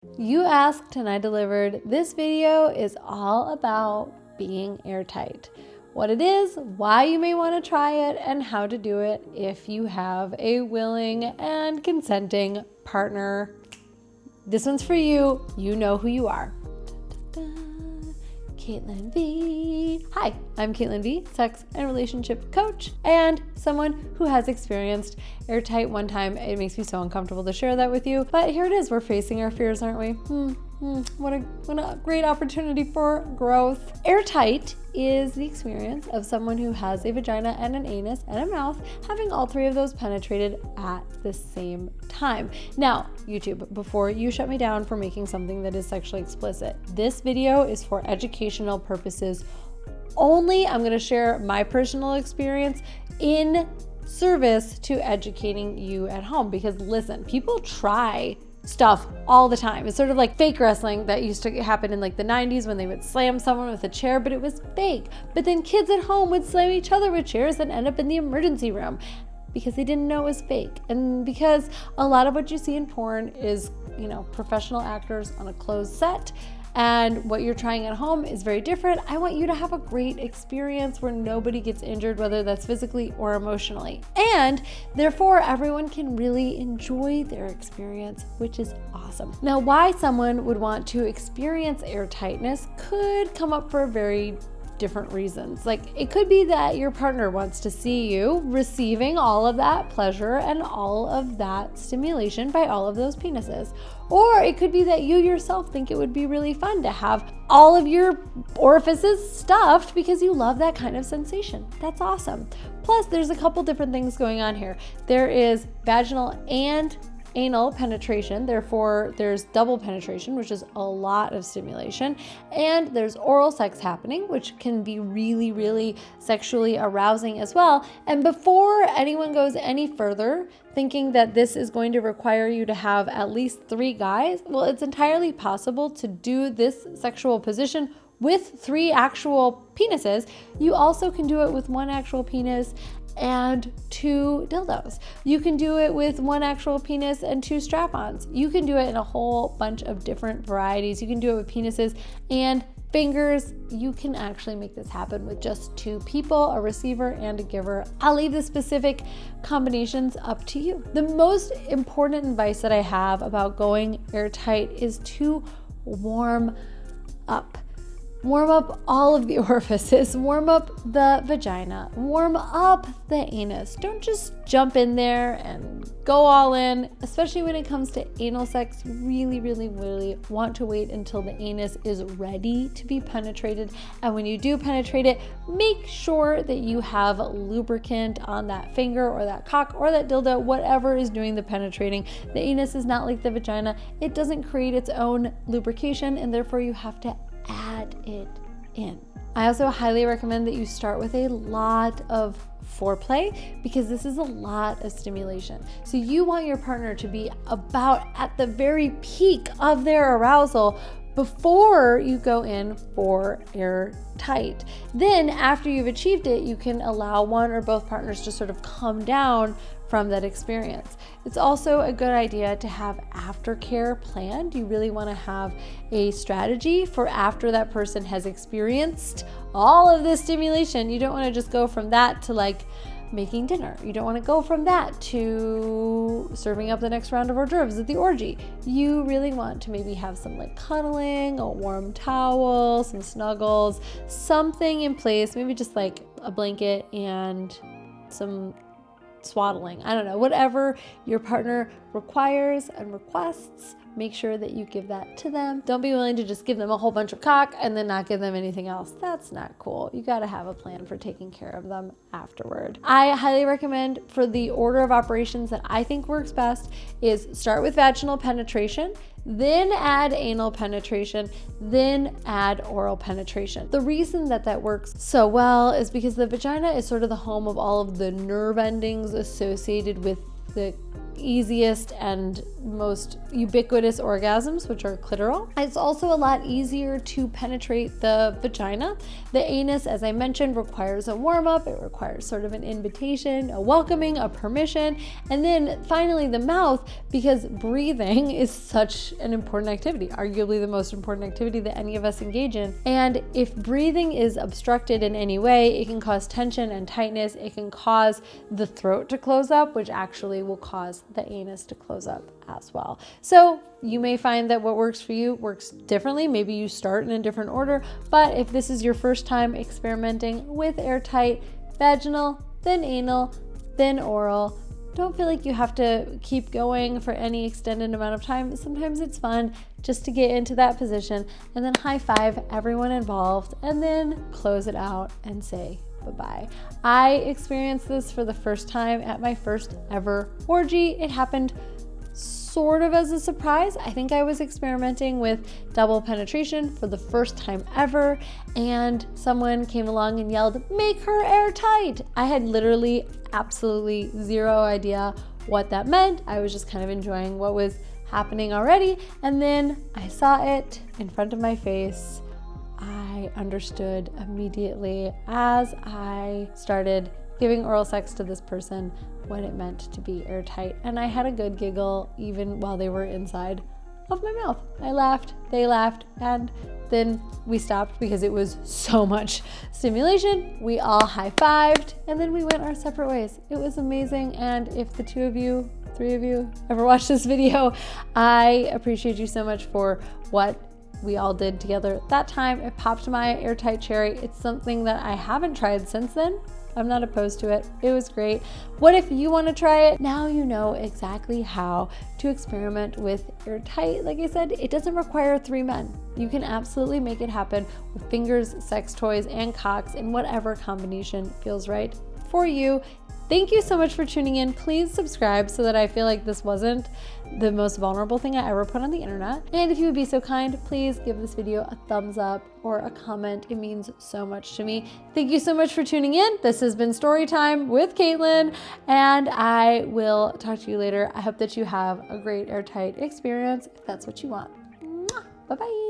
You asked and I delivered. This video is all about being airtight. What it is, why you may want to try it, and how to do it if you have a willing and consenting partner. This one's for you. You know who you are. Caitlin V. Hi, I'm Caitlin V, sex and relationship coach and someone who has experienced airtight one time. It makes me so uncomfortable to share that with you, but here it is. We're facing our fears, aren't we? What a great opportunity for growth. Airtight is the experience of someone who has a vagina and an anus and a mouth, having all three of those penetrated at the same time. Now, YouTube, before you shut me down for making something that is sexually explicit, this video is for educational purposes only. I'm going to share my personal experience in service to educating you at home, because listen, people try stuff all the time. It's sort of like fake wrestling that used to happen in like the 90s when they would slam someone with a chair, but it was fake. But then kids at home would slam each other with chairs and end up in the emergency room because they didn't know it was fake. And because a lot of what you see in porn is, professional actors on a closed set, and what you're trying at home is very different. I want you to have a great experience where nobody gets injured, whether that's physically or emotionally. And therefore, everyone can really enjoy their experience, which is awesome. Now, why someone would want to experience airtightness could come up for very different reasons. Like, it could be that your partner wants to see you receiving all of that pleasure and all of that stimulation by all of those penises. Or it could be that you yourself think it would be really fun to have all of your orifices stuffed because you love that kind of sensation. That's awesome. Plus, there's a couple different things going on here. There is vaginal and anal penetration, therefore there's double penetration, which is a lot of stimulation, and there's oral sex happening, which can be really, really sexually arousing as well. And before anyone goes any further thinking that this is going to require you to have at least 3 guys, well, it's entirely possible to do this sexual position with 3 actual penises. You also can do it with 1 actual penis and 2 dildos. You can do it with 1 actual penis and 2 strap-ons. You can do it in a whole bunch of different varieties. You can do it with penises and fingers. You can actually make this happen with just 2 people, a receiver and a giver. I'll leave the specific combinations up to you. The most important advice that I have about going airtight is to warm up. Warm up all of the orifices, warm up the vagina, warm up the anus. Don't just jump in there and go all in, especially when it comes to anal sex. You really, really, really want to wait until the anus is ready to be penetrated. And when you do penetrate it, make sure that you have lubricant on that finger or that cock or that dildo, whatever is doing the penetrating. The anus is not like the vagina. It doesn't create its own lubrication, and therefore you have to add it in. I also highly recommend that you start with a lot of foreplay, because this is a lot of stimulation. So you want your partner to be about at the very peak of their arousal before you go in for airtight. Then after you've achieved it, you can allow one or both partners to sort of come down from that experience. It's also a good idea to have aftercare planned. You really want to have a strategy for after that person has experienced all of this stimulation. You don't want to just go from that to like making dinner. You don't want to go from that to serving up the next round of hors d'oeuvres at the orgy. You really want to maybe have some like cuddling, a warm towel, some snuggles, something in place, maybe just like a blanket and some swaddling. I don't know, whatever your partner requires and requests, make sure that you give that to them. Don't be willing to just give them a whole bunch of cock and then not give them anything else. That's not cool. You got to have a plan for taking care of them afterward. I highly recommend, for the order of operations that I think works best, is start with vaginal penetration, then add anal penetration, then add oral penetration. The reason that that works so well is because the vagina is sort of the home of all of the nerve endings associated with the easiest and most ubiquitous orgasms, which are clitoral. It's also a lot easier to penetrate the vagina. The anus, as I mentioned, requires a warm-up. It requires sort of an invitation, a welcoming, a permission. And then finally the mouth, because breathing is such an important activity, arguably the most important activity that any of us engage in. And if breathing is obstructed in any way, it can cause tension and tightness. It can cause the throat to close up, which actually will cause the anus to close up as well. So you may find that what works for you works differently. Maybe you start in a different order, but if this is your first time experimenting with Airtight, vaginal, then anal, then oral, don't feel like you have to keep going for any extended amount of time. Sometimes it's fun just to get into that position and then high five everyone involved and then close it out and say bye-bye. I experienced this for the first time at my first ever orgy. It happened sort of as a surprise. I think I was experimenting with double penetration for the first time ever, and someone came along and yelled, "Make her airtight." I had literally absolutely zero idea what that meant. I was just kind of enjoying what was happening already, and then I saw it in front of my face. I understood immediately as I started giving oral sex to this person what it meant to be airtight. And I had a good giggle even while they were inside of my mouth. I laughed, they laughed, and then we stopped because it was so much stimulation. We all high-fived, and then we went our separate ways. It was amazing, and if the 2 of you, 3 of you ever watch this video, I appreciate you so much for what we all did together at that time. It popped my Airtight cherry. It's something that I haven't tried since then. I'm not opposed to it. It was great. What if you want to try it? Now you know exactly how to experiment with Airtight. Like I said, it doesn't require 3 men. You can absolutely make it happen with fingers, sex toys, and cocks in whatever combination feels right for you. Thank you so much for tuning in. Please subscribe so that I feel like this wasn't the most vulnerable thing I ever put on the internet. And if you would be so kind, please give this video a thumbs up or a comment. It means so much to me. Thank you so much for tuning in. This has been Storytime with Caitlin, and I will talk to you later. I hope that you have a great Airtight experience if that's what you want. Bye-bye.